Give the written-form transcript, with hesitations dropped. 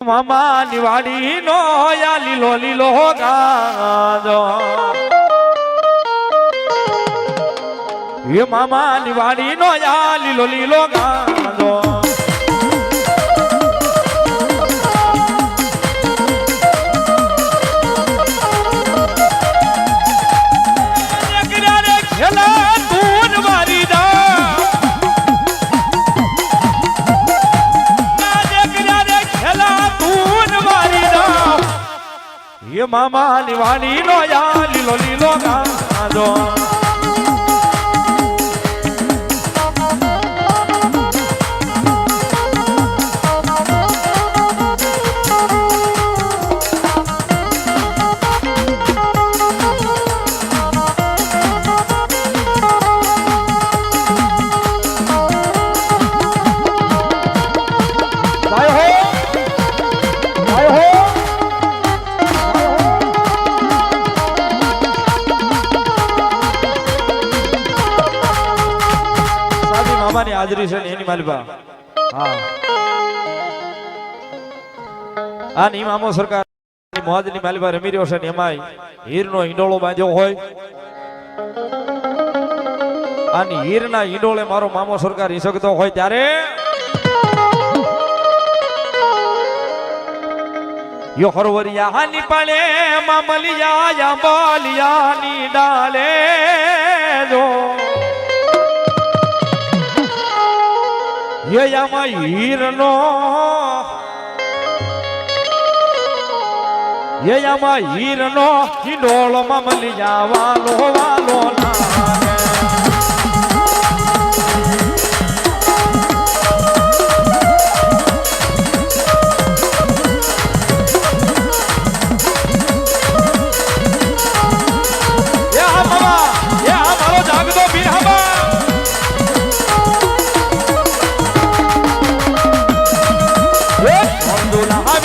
મામા નિવાડી નો યા લીલો લીલો ગાજો એ મામા નિવાડી નો યા લીલો લીલો ગાજો ये मामा निवानी नो या लीलो लीलो गाजो મામાની હાજરી છે ને એની માલબા હા આ ની મામો સરકાર ની મોજની માલબા રમી રહ્યો છે ને એમાંય હીરનો હિંડોળો બાંધ્યો હોય આની હીરના હિંડોળે મારો મામો સરકાર હિસકતો હોય ત્યારે યો હરવરિયા હાની પાળે મામલિયા યાંબલિયા ની ડાલે જો યયામાં હીરનો હિંડોળો મમલી જાવાલો વાલો લાગે યા મામા યા મારો જાગતો બીહાબા Alhamdulillah